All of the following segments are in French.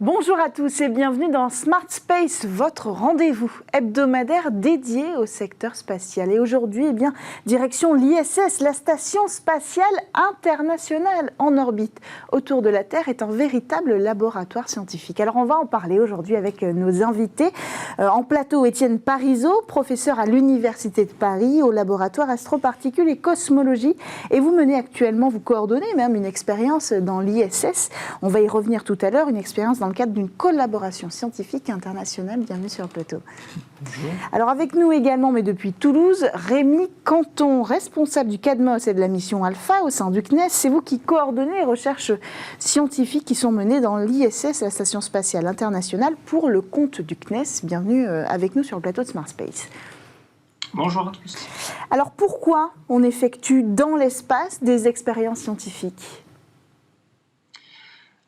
Bonjour à tous et bienvenue dans Smart Space, votre rendez-vous hebdomadaire dédié au secteur spatial. Et aujourd'hui, direction l'ISS, la Station Spatiale Internationale en orbite autour de la Terre est un véritable laboratoire scientifique. Alors on va en parler aujourd'hui avec nos invités. En plateau, Étienne Parizeau, professeur à l'Université de Paris au laboratoire Astroparticules et Cosmologie. Et vous menez actuellement, vous coordonnez même une expérience dans l'ISS. On va y revenir tout à l'heure, une expérience dans le cadre d'une collaboration scientifique internationale. Bienvenue sur le plateau. Bonjour. Alors avec nous également, mais depuis Toulouse, Rémi Canton, responsable du CADMOS et de la mission Alpha au sein du CNES. C'est vous qui coordonnez les recherches scientifiques qui sont menées dans l'ISS, la Station Spatiale Internationale, pour le compte du CNES. Bienvenue avec nous sur le plateau de Smart Space. Bonjour à tous. Alors pourquoi on effectue dans l'espace des expériences scientifiques ?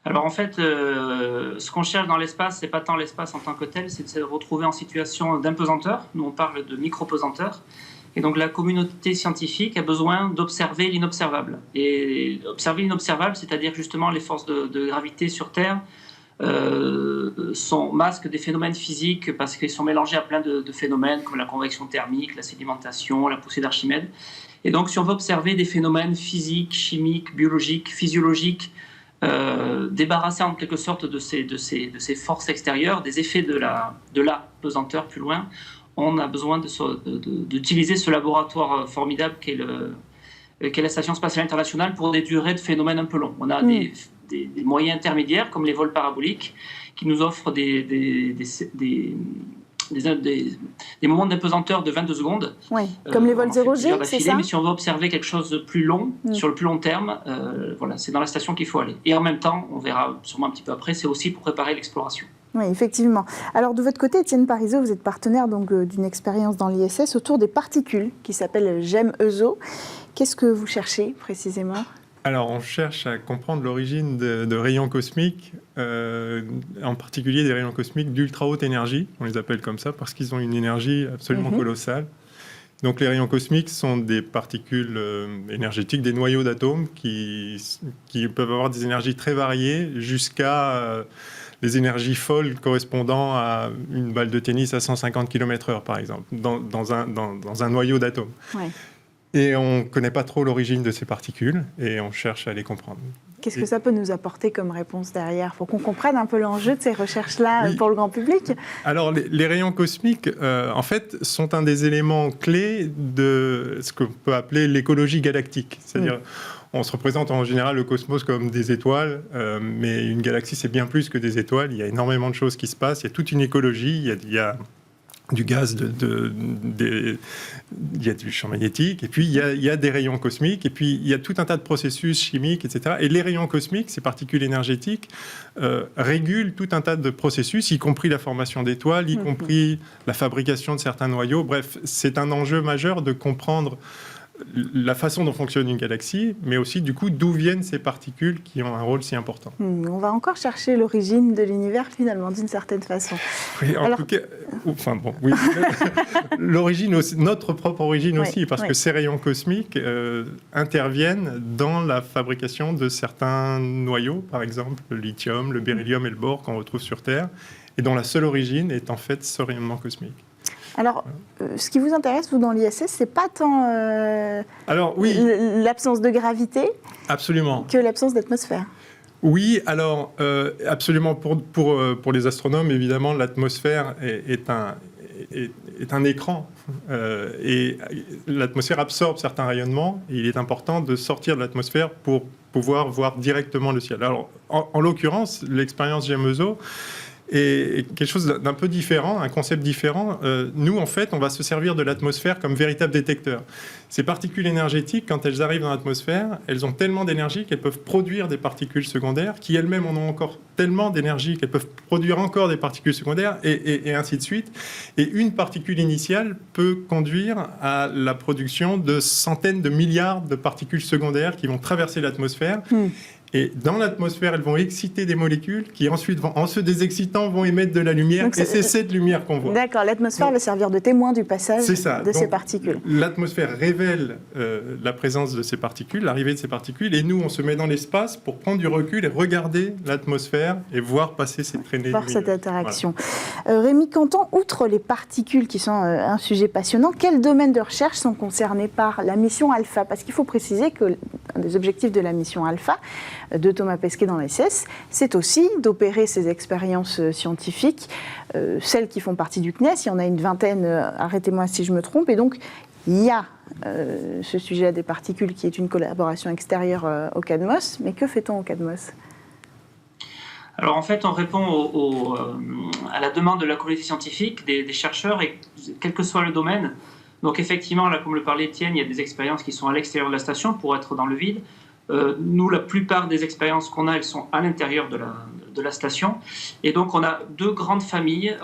Alors en fait, ce qu'on cherche dans l'espace, c'est pas tant l'espace en tant que tel, c'est de se retrouver en situation d'impesanteur. Nous, on parle de micro-pesanteur. Et donc la communauté scientifique a besoin d'observer l'inobservable. Et observer l'inobservable, c'est-à-dire justement les forces de gravité sur Terre, masquent des phénomènes physiques parce qu'ils sont mélangés à plein de phénomènes comme la convection thermique, la sédimentation, la poussée d'Archimède. Et donc si on veut observer des phénomènes physiques, chimiques, biologiques, physiologiques, débarrasser en quelque sorte de ces forces extérieures, des effets de la pesanteur plus loin, on a besoin d'utiliser ce laboratoire formidable qu'est la Station Spatiale Internationale pour des durées de phénomènes un peu longs. On a des moyens intermédiaires comme les vols paraboliques qui nous offrent des moments d'apesanteur de 22 secondes. Oui, comme les vols 0G, c'est ça ? Mais si on veut observer quelque chose de plus long, sur le plus long terme, voilà, c'est dans la station qu'il faut aller. Et en même temps, on verra sûrement un petit peu après, c'est aussi pour préparer l'exploration. Oui, effectivement. Alors de votre côté, Étienne Parizeau, vous êtes partenaire d'une expérience dans l'ISS autour des particules qui s'appelle GEM-ESO. Qu'est-ce que vous cherchez précisément ? Alors, on cherche à comprendre l'origine de rayons cosmiques, en particulier des rayons cosmiques d'ultra haute énergie, on les appelle comme ça, parce qu'ils ont une énergie absolument colossale. Donc, les rayons cosmiques sont des particules énergétiques, des noyaux d'atomes qui peuvent avoir des énergies très variées jusqu'à les énergies folles correspondant à une balle de tennis à 150 km/h, par exemple, dans un noyau d'atomes. Ouais. Et on ne connaît pas trop l'origine de ces particules et on cherche à les comprendre. Qu'est-ce que ça peut nous apporter comme réponse derrière ? Il faut qu'on comprenne un peu l'enjeu de ces recherches-là pour le grand public. Alors, les rayons cosmiques, en fait, sont un des éléments clés de ce qu'on peut appeler l'écologie galactique. C'est-à-dire, on se représente en général le cosmos comme des étoiles, mais une galaxie, c'est bien plus que des étoiles. Il y a énormément de choses qui se passent. Il y a toute une écologie. Il y a du gaz, il y a du champ magnétique, et puis il y a des rayons cosmiques, et puis il y a tout un tas de processus chimiques, etc. Et les rayons cosmiques, ces particules énergétiques, régulent tout un tas de processus, y compris la formation d'étoiles, y compris la fabrication de certains noyaux. Bref, c'est un enjeu majeur de comprendre la façon dont fonctionne une galaxie, mais aussi du coup d'où viennent ces particules qui ont un rôle si important. On va encore chercher l'origine de l'univers finalement, d'une certaine façon. Oui, en tout cas, enfin bon, oui, l'origine aussi, notre propre origine aussi, parce que ces rayons cosmiques interviennent dans la fabrication de certains noyaux, par exemple le lithium, le beryllium et le bore qu'on retrouve sur Terre, et dont la seule origine est en fait ce rayonnement cosmique. Alors, ce qui vous intéresse, vous, dans l'ISS, c'est pas tant l'absence de gravité que l'absence d'atmosphère. Oui, alors, absolument. Pour les astronomes, évidemment, l'atmosphère est un écran. Et l'atmosphère absorbe certains rayonnements. Et il est important de sortir de l'atmosphère pour pouvoir voir directement le ciel. Alors, en l'occurrence, l'expérience GEM-ESO et quelque chose d'un peu différent, un concept différent. Nous, en fait, on va se servir de l'atmosphère comme véritable détecteur. Ces particules énergétiques, quand elles arrivent dans l'atmosphère, elles ont tellement d'énergie qu'elles peuvent produire des particules secondaires, qui elles-mêmes en ont encore tellement d'énergie qu'elles peuvent produire encore des particules secondaires, et ainsi de suite. Et une particule initiale peut conduire à la production de centaines de milliards de particules secondaires qui vont traverser l'atmosphère. Et dans l'atmosphère, elles vont exciter des molécules qui ensuite, en se désexcitant, vont émettre de la lumière. Donc, et c'est cette lumière qu'on voit. D'accord, l'atmosphère va servir de témoin du passage de ces particules. L'atmosphère révèle la présence de ces particules, l'arrivée de ces particules. Et nous, on se met dans l'espace pour prendre du recul et regarder l'atmosphère l'atmosphère et voir passer ces traînées voir lumineuses. cette interaction. Voilà. Rémi Cantan, outre les particules qui sont un sujet passionnant, quels domaines de recherche sont concernés par la mission Alpha? Parce qu'il faut préciser que un des objectifs de la mission Alpha de Thomas Pesquet dans l'ESS, c'est aussi d'opérer ces expériences scientifiques, celles qui font partie du CNES. Il y en a une vingtaine, arrêtez-moi si je me trompe, et donc il y a ce sujet des particules qui est une collaboration extérieure au CADMOS, mais que fait-on au CADMOS ? Alors en fait, on répond à la demande de la communauté scientifique, des chercheurs, et quel que soit le domaine. Donc effectivement, là, comme le parlait Étienne, il y a des expériences qui sont à l'extérieur de la station pour être dans le vide. Nous, la plupart des expériences qu'on a, elles sont à l'intérieur de la station. Et donc on a deux grandes familles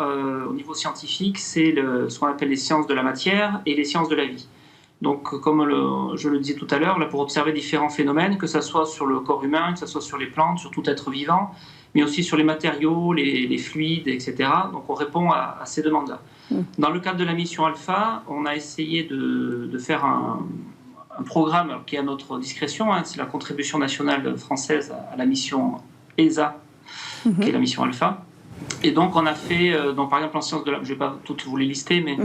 au niveau scientifique, c'est ce qu'on appelle les sciences de la matière et les sciences de la vie. Donc, comme je le disais tout à l'heure, là, pour observer différents phénomènes, que ce soit sur le corps humain, que ce soit sur les plantes, sur tout être vivant, mais aussi sur les matériaux, les fluides, etc. Donc, on répond à ces demandes-là. Dans le cadre de la mission Alpha, on a essayé de faire un programme qui est à notre discrétion, hein, c'est la contribution nationale française à la mission ESA, qui est la mission Alpha. Et donc, on a fait, par exemple, en sciences de la... Je ne vais pas toutes vous les lister, mais...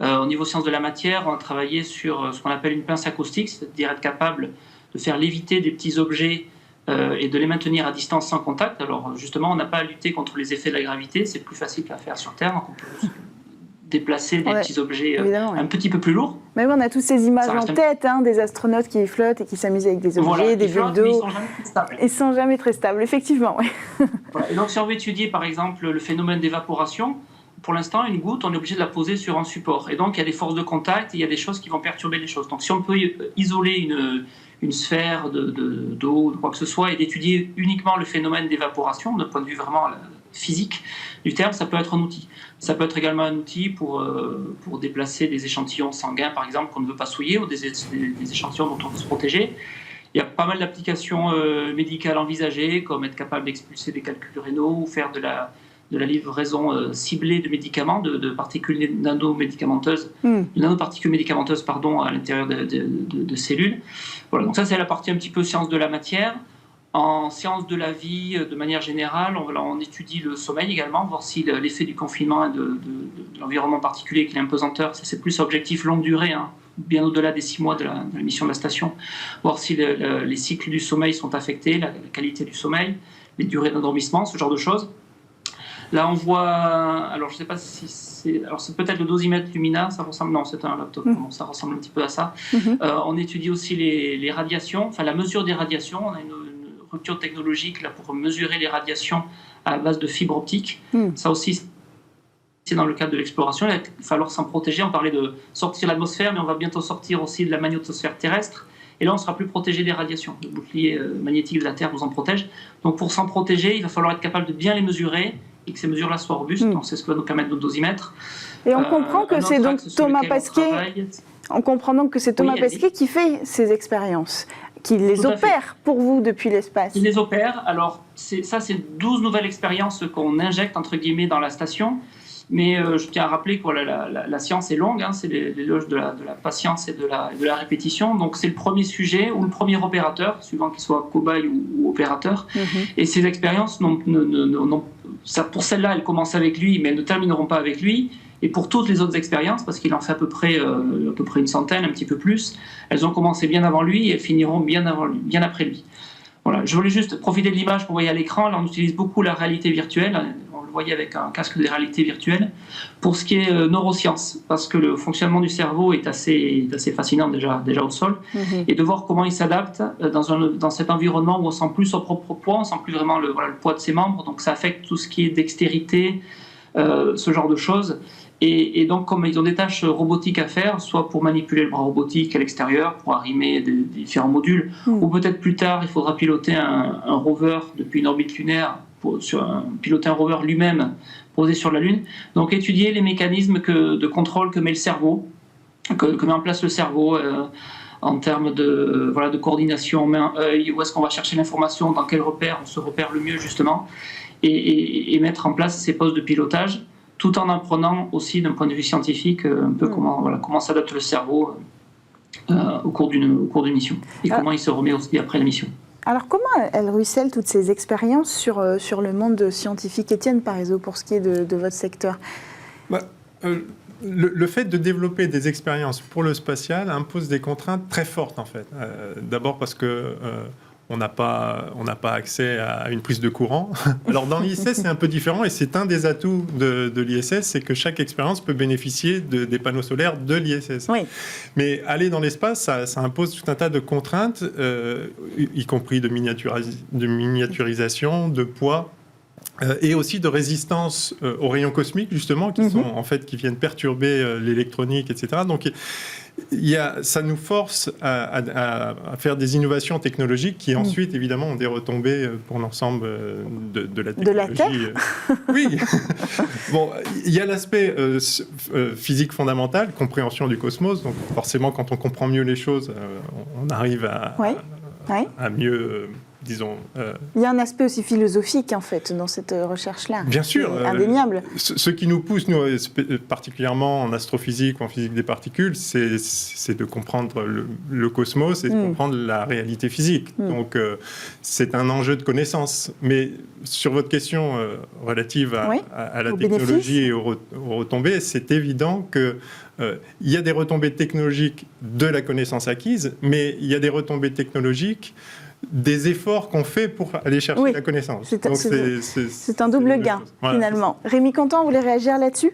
au niveau sciences de la matière, on a travaillé sur ce qu'on appelle une pince acoustique, c'est-à-dire être capable de faire léviter des petits objets et de les maintenir à distance sans contact. Alors justement, on n'a pas à lutter contre les effets de la gravité, c'est plus facile qu'à faire sur Terre, donc on peut déplacer des petits objets un petit peu plus lourds. Mais oui, on a toutes ces images en tête, des astronautes qui flottent et qui s'amusent avec des objets, des bulles d'eau. Ils ne sont jamais très stables. Ils ne sont jamais très stables, effectivement. Ouais. Voilà. Et donc si on veut étudier par exemple le phénomène d'évaporation, pour l'instant, une goutte, on est obligé de la poser sur un support. Et donc, il y a des forces de contact et il y a des choses qui vont perturber les choses. Donc, si on peut isoler une sphère d'eau, de quoi que ce soit, et d'étudier uniquement le phénomène d'évaporation, d'un point de vue vraiment physique du terme, ça peut être un outil. Ça peut être également un outil pour déplacer des échantillons sanguins, par exemple, qu'on ne veut pas souiller, ou des échantillons dont on veut se protéger. Il y a pas mal d'applications médicales envisagées, comme être capable d'expulser des calculs rénaux ou faire de la livraison ciblée de médicaments, de particules nanomédicamenteuses, nanoparticules médicamenteuses, à l'intérieur de cellules. Voilà, donc ça c'est la partie un petit peu sciences de la matière. En sciences de la vie, de manière générale, on étudie le sommeil également, voir si l'effet du confinement et de l'environnement particulier qui est l'impesanteur, ça c'est plus objectif longue durée, bien au-delà des 6 mois de la mission de la station, voir si les cycles du sommeil sont affectés, la qualité du sommeil, les durées d'endormissement, ce genre de choses. Là, on voit, alors je ne sais pas si c'est, alors c'est peut-être le dosimètre Lumina, ça ressemble, non, c'est un laptop, bon, ça ressemble un petit peu à ça. On étudie aussi les radiations, enfin la mesure des radiations. On a une rupture technologique là pour mesurer les radiations à base de fibres optiques. Ça aussi, c'est dans le cadre de l'exploration. Il va falloir s'en protéger. On parlait de sortir l'atmosphère, mais on va bientôt sortir aussi de la magnétosphère terrestre. Et là, on sera plus protégé des radiations. Le bouclier magnétique de la Terre nous en protège. Donc, pour s'en protéger, il va falloir être capable de bien les mesurer et que ces mesures-là soient robustes. Donc, c'est ce que va nous permettre notre dosimètre. Et on comprend que c'est donc Thomas Pesquet. On comprend donc que c'est Thomas Pesquet qui fait ces expériences, qui les opère pour vous depuis l'espace. Il les opère. Alors, c'est 12 nouvelles expériences qu'on injecte, entre guillemets, dans la station. Mais je tiens à rappeler que la science est longue, c'est l'éloge de la patience et de la répétition. Donc c'est le premier sujet ou le premier opérateur, suivant qu'il soit cobaye ou opérateur. Et ces expériences, pour celle-là, elles commencent avec lui, mais elles ne termineront pas avec lui. Et pour toutes les autres expériences, parce qu'il en fait à peu près une centaine, un petit peu plus, elles ont commencé bien avant lui et elles finiront bien après lui. Voilà. Je voulais juste profiter de l'image qu'on voyait à l'écran. Là, on utilise beaucoup la réalité virtuelle. On le voyait avec un casque de réalité virtuelle. Pour ce qui est neurosciences, parce que le fonctionnement du cerveau est assez fascinant déjà au sol. Et de voir comment il s'adapte dans cet environnement où on sent plus son propre poids, on sent plus vraiment le poids de ses membres. Donc ça affecte tout ce qui est dextérité, ce genre de choses. Et donc, comme ils ont des tâches robotiques à faire, soit pour manipuler le bras robotique à l'extérieur, pour arrimer des différents modules, ou peut-être plus tard, il faudra piloter un rover depuis une orbite lunaire, piloter un rover lui-même posé sur la Lune. Donc, étudier les mécanismes de contrôle que met le cerveau, que met en place le cerveau en termes de coordination main-œil, où est-ce qu'on va chercher l'information, dans quel repère on se repère le mieux, justement, et mettre en place ces postes de pilotage, tout en apprenant aussi d'un point de vue scientifique un peu comment s'adapte le cerveau au cours d'une mission et comment il se remet aussi après la mission. Alors comment elles ruissellent toutes ces expériences sur le monde scientifique? Étienne Parizeau, pour ce qui est de votre secteur. Le fait de développer des expériences pour le spatial impose des contraintes très fortes, en fait. D'abord parce que on n'a pas accès à une prise de courant. Alors dans l'ISS, c'est un peu différent et c'est un des atouts de l'ISS, c'est que chaque expérience peut bénéficier des panneaux solaires de l'ISS. Oui. Mais aller dans l'espace, ça impose tout un tas de contraintes, y compris de miniaturisation, de poids. Et aussi de résistance aux rayons cosmiques, justement, qui viennent perturber l'électronique, etc. Donc, ça nous force à faire des innovations technologiques qui, ensuite, évidemment, ont des retombées pour l'ensemble de la technologie. De la Terre. Oui. Bon, il y a l'aspect physique fondamental, compréhension du cosmos. Donc, forcément, quand on comprend mieux les choses, on arrive à mieux... disons... Il y a un aspect aussi philosophique, en fait, dans cette recherche-là. Bien sûr. Indéniable. Ce qui nous pousse, nous, particulièrement en astrophysique ou en physique des particules, c'est de comprendre le cosmos et de comprendre la réalité physique. Donc, c'est un enjeu de connaissance. Mais sur votre question relative à la technologie et aux retombées, c'est évident que il y a des retombées technologiques de la connaissance acquise, mais il y a des retombées technologiques des efforts qu'on fait pour aller chercher la connaissance. C'est un double gain, finalement. Rémi Contant, vous voulez réagir là-dessus ?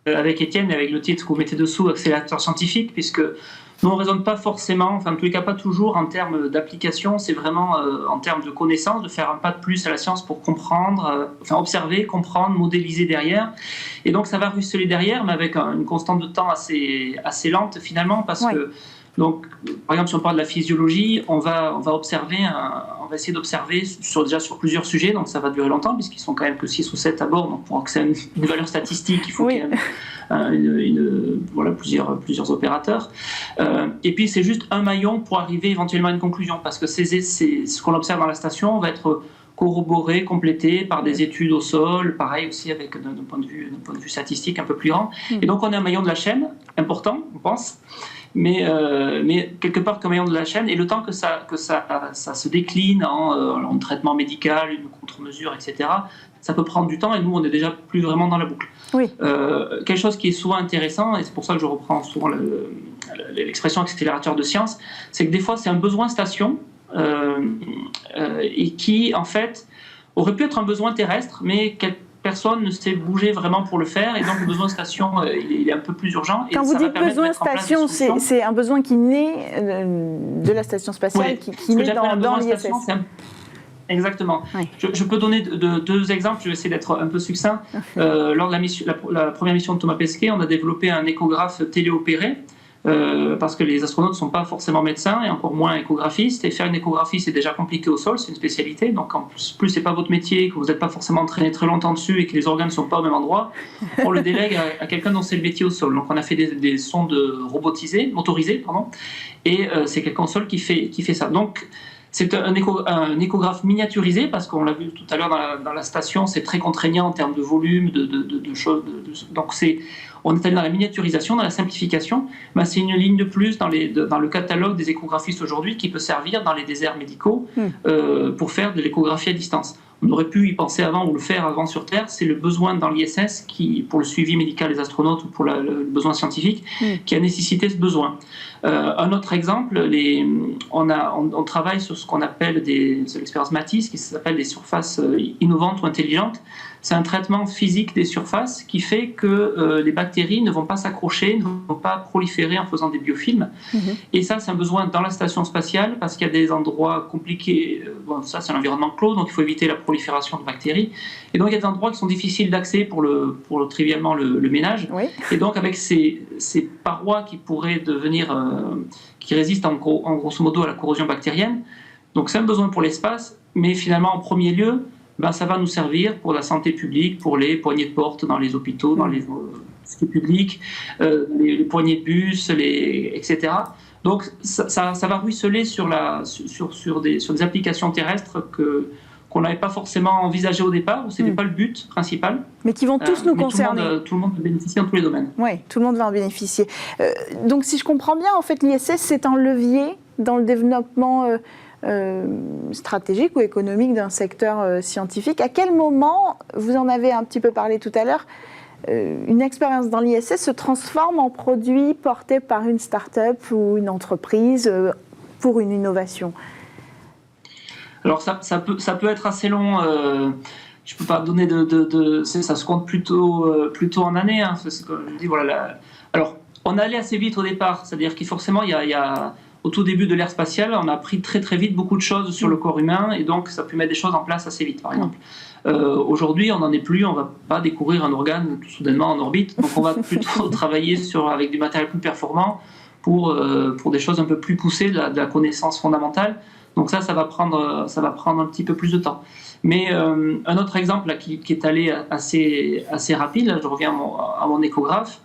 Avec Étienne, avec le titre que vous mettez dessous, accélérateur scientifique, puisque nous, on ne raisonne pas forcément, enfin, en tous les cas, pas toujours en termes d'application, c'est vraiment en termes de connaissance, de faire un pas de plus à la science pour comprendre, observer, comprendre, modéliser derrière. Et donc, ça va ruisseler derrière, mais avec une constante de temps assez lente, finalement, parce que donc, par exemple, si on parle de la physiologie, on va essayer d'observer sur plusieurs sujets, donc ça va durer longtemps, puisqu'ils sont quand même que 6 ou 7 à bord, donc pour accéder à une valeur statistique, il faut quand même plusieurs opérateurs. Et puis, c'est juste un maillon pour arriver éventuellement à une conclusion, parce que ce qu'on observe dans la station va être corroboré, complété par des études au sol, pareil aussi avec d'un point de vue statistique un peu plus grand. Et donc, on est un maillon de la chaîne, important, on pense, mais quelque part comme maillon de la chaîne, et le temps que ça se décline en traitement médical, une contre-mesure, etc., ça peut prendre du temps, et nous, on n'est déjà plus vraiment dans la boucle. Quelque chose qui est souvent intéressant, et c'est pour ça que je reprends souvent l'expression accélérateur de science, c'est que des fois, c'est un besoin station, et qui, en fait, aurait pu être un besoin terrestre, mais personne ne s'est bougé vraiment pour le faire, et donc le besoin station, il est un peu plus urgent. Quand vous dites besoin station, c'est un besoin qui naît de la station spatiale, qui naît dans l'ISS. Exactement. Oui. Je peux donner deux exemples, je vais essayer d'être un peu succinct. Lors de la première mission de Thomas Pesquet, on a développé un échographe téléopéré, parce que les astronautes ne sont pas forcément médecins et encore moins échographistes, et faire une échographie c'est déjà compliqué au sol, c'est une spécialité, donc en plus c'est pas votre métier, que vous n'êtes pas forcément entraîné très longtemps dessus et que les organes ne sont pas au même endroit, on le délègue à quelqu'un dont c'est le métier au sol. Donc on a fait des sondes motorisées, et c'est quelqu'un au sol qui fait ça. Donc c'est un échographe miniaturisé, parce qu'on l'a vu tout à l'heure dans la station, c'est très contraignant en termes de volume, de choses. Donc on est allé dans la miniaturisation, dans la simplification. Ben, c'est une ligne de plus dans le catalogue des échographistes aujourd'hui qui peut servir dans les déserts médicaux pour faire de l'échographie à distance. On aurait pu y penser avant ou le faire avant sur Terre. C'est le besoin dans l'ISS, pour le suivi médical des astronautes ou pour le besoin scientifique, qui a nécessité ce besoin. Un autre exemple, on travaille sur ce qu'on appelle l'expérience Matisse, qui s'appelle des surfaces innovantes ou intelligentes. C'est un traitement physique des surfaces qui fait que les bactéries ne vont pas s'accrocher, ne vont pas proliférer en faisant des biofilms. Et ça, c'est un besoin dans la station spatiale, parce qu'il y a des endroits compliqués. Ça, c'est un environnement clos, donc il faut éviter la prolifération de bactéries. Et donc, il y a des endroits qui sont difficiles d'accès pour trivialement le ménage. Et donc, avec ces parois qui pourraient qui résistent en grosso modo à la corrosion bactérienne, donc c'est un besoin pour l'espace, mais finalement, en premier lieu, ça va nous servir pour la santé publique, pour les poignées de porte dans les hôpitaux, dans les sites publics, les poignées de bus, etc. Donc ça va ruisseler sur des applications terrestres qu'on n'avait pas forcément envisagées au départ, ce n'était pas le but principal. Mais qui vont tous nous concerner. Tout le monde va bénéficier dans tous les domaines. Oui, tout le monde va en bénéficier. Donc si je comprends bien, en fait, l'ISS, c'est un levier dans le développement stratégique ou économique d'un secteur scientifique. À quel moment, vous en avez un petit peu parlé tout à l'heure, une expérience dans l'ISS se transforme en produit porté par une start-up ou une entreprise pour une innovation? Alors ça peut être assez long. Je ne peux pas donner ça se compte plutôt en années. Hein. C'est comme je dis, voilà. Alors, on allait assez vite au départ. C'est-à-dire qu'il forcément, il y a au tout début de l'ère spatiale, on a appris très très vite beaucoup de choses sur le corps humain et donc ça peut mettre des choses en place assez vite, par exemple. Aujourd'hui, on n'en est plus, on ne va pas découvrir un organe tout soudainement en orbite, donc on va plutôt travailler avec du matériel plus performant pour des choses un peu plus poussées, de la connaissance fondamentale. Donc ça va prendre un petit peu plus de temps. Mais un autre exemple là, qui est allé assez rapide, là, je reviens à mon échographe.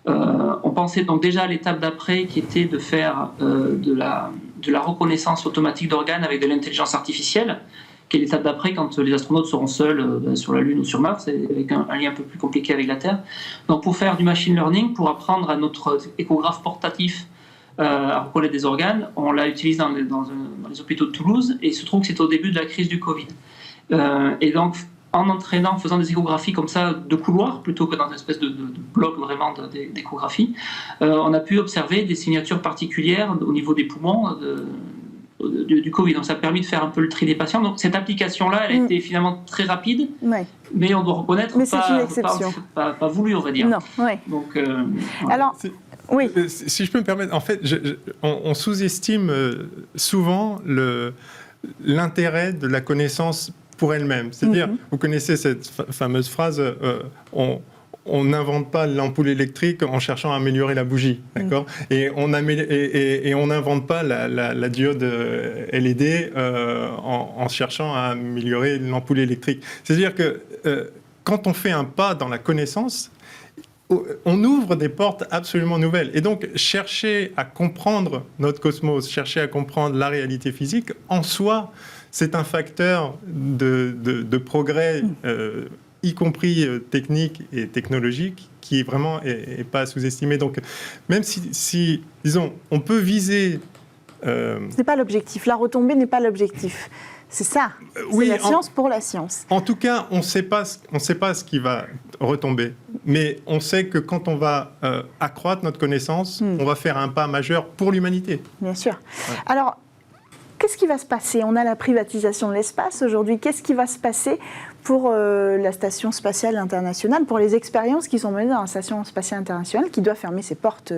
On pensait donc déjà à l'étape d'après qui était de faire de la reconnaissance automatique d'organes avec de l'intelligence artificielle, qui est l'étape d'après quand les astronautes seront seuls sur la Lune ou sur Mars, avec un lien un peu plus compliqué avec la Terre. Donc pour faire du machine learning, pour apprendre à notre échographe portatif à reconnaître des organes, on l'a utilisé dans les hôpitaux de Toulouse et il se trouve que c'était au début de la crise du Covid. Et donc en faisant des échographies comme ça de couloir plutôt que dans une espèce de bloc vraiment d'échographie, on a pu observer des signatures particulières au niveau des poumons du Covid. Donc ça a permis de faire un peu le tri des patients. Donc cette application-là, elle a été finalement très rapide, mais on doit reconnaître pas voulu, on va dire. Non, ouais. Donc, alors, oui. Si je peux me permettre, en fait, on sous-estime souvent l'intérêt de la connaissance pour elle-même. C'est-à-dire, vous connaissez cette fameuse phrase on n'invente pas l'ampoule électrique en cherchant à améliorer la bougie, d'accord ? Et on n'invente pas la diode LED en cherchant à améliorer l'ampoule électrique. C'est-à-dire que quand on fait un pas dans la connaissance, on ouvre des portes absolument nouvelles. Et donc, chercher à comprendre notre cosmos, chercher à comprendre la réalité physique, en soi, c'est un facteur de progrès, y compris technique et technologique, qui vraiment est pas à sous-estimer. Donc, même si, disons, on peut viser... Ce n'est pas l'objectif. La retombée n'est pas l'objectif. C'est ça. C'est la science pour la science. En tout cas, on ne sait pas ce qui va retomber. Mais on sait que quand on va accroître notre connaissance, on va faire un pas majeur pour l'humanité. Bien sûr. Ouais. Alors, qu'est-ce qui va se passer ? On a la privatisation de l'espace aujourd'hui. Qu'est-ce qui va se passer pour la Station spatiale internationale, pour les expériences qui sont menées dans la Station spatiale internationale, qui doit fermer ses portes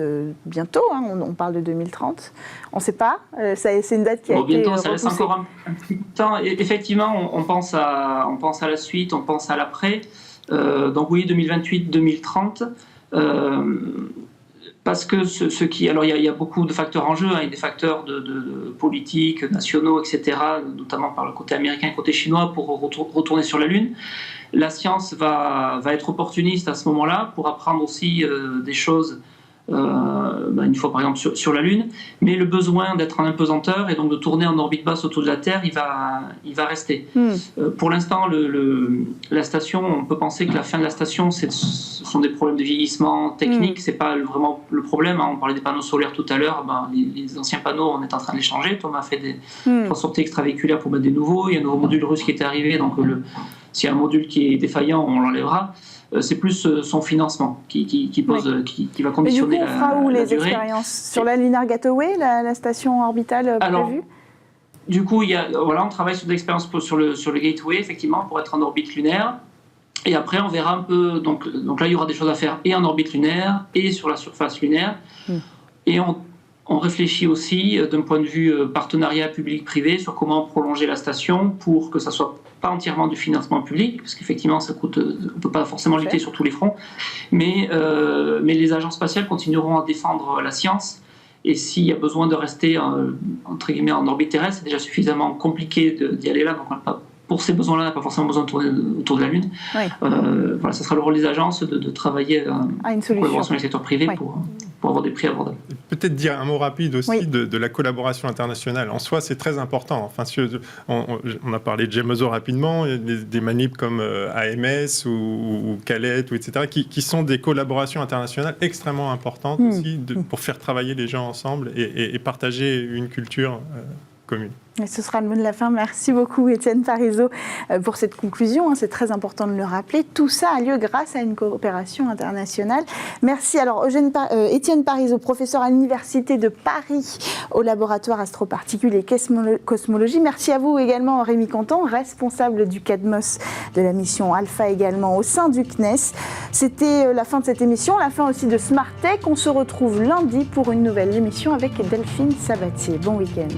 bientôt, hein, on parle de 2030. On ne sait pas, c'est une date qui a été bientôt, ça repoussée. laisse encore un petit temps. Et effectivement, on pense à la suite, on pense à l'après. Donc oui, 2028-2030. Parce que alors il y a beaucoup de facteurs en jeu, hein, il y a des facteurs de politique, nationaux, etc., notamment par le côté américain et le côté chinois pour retourner sur la Lune. La science va être opportuniste à ce moment-là pour apprendre aussi des choses une fois par exemple sur la Lune, mais le besoin d'être en apesanteur et donc de tourner en orbite basse autour de la Terre, il va rester. Pour l'instant, la station, on peut penser que la fin de la station, ce sont des problèmes de vieillissement technique, c'est pas vraiment le problème, hein. On parlait des panneaux solaires tout à l'heure, les anciens panneaux, on est en train de les changer. Thomas a fait des sorties extravéhiculaires pour mettre des nouveaux, il y a un nouveau module russe qui est arrivé, donc s'il y a un module qui est défaillant, on l'enlèvera. C'est plus son financement qui va conditionner la durée. Et du coup, on fera où les expériences ? Sur la Lunar Gateway, la station orbitale prévue ? Du coup, on travaille sur des expériences sur le Gateway, effectivement, pour être en orbite lunaire. Et après, on verra un peu... Donc là, il y aura des choses à faire et en orbite lunaire et sur la surface lunaire. Et on réfléchit aussi d'un point de vue partenariat public-privé sur comment prolonger la station pour que ça soit pas entièrement du financement public, parce qu'effectivement ça coûte, on peut pas forcément lutter sur tous les fronts, mais les agences spatiales continueront à défendre la science. Et s'il y a besoin de rester entre guillemets en orbite terrestre, c'est déjà suffisamment compliqué d'y aller là, donc pour ces besoins-là, on n'a pas forcément besoin de tourner autour de la Lune. Voilà, ça sera le rôle des agences de travailler en collaboration avec le secteur privé pour pour avoir des prix abordables. Peut-être dire un mot rapide aussi de la collaboration internationale. En soi, c'est très important. Enfin, on a parlé de GEMOSO rapidement, il y a des manips comme AMS ou CALET, etc., qui sont des collaborations internationales extrêmement importantes aussi pour faire travailler les gens ensemble et partager une culture commune. Et ce sera le mot de la fin. Merci beaucoup Étienne Parizeau pour cette conclusion. C'est très important de le rappeler. Tout ça a lieu grâce à une coopération internationale. Merci. Alors Étienne Parizeau, professeur à l'Université de Paris au laboratoire astroparticules et cosmologie. Merci à vous également Rémi Canton, responsable du CADMOS de la mission Alpha également au sein du CNES. C'était la fin de cette émission, la fin aussi de Smart Tech. On se retrouve lundi pour une nouvelle émission avec Delphine Sabatier. Bon week-end.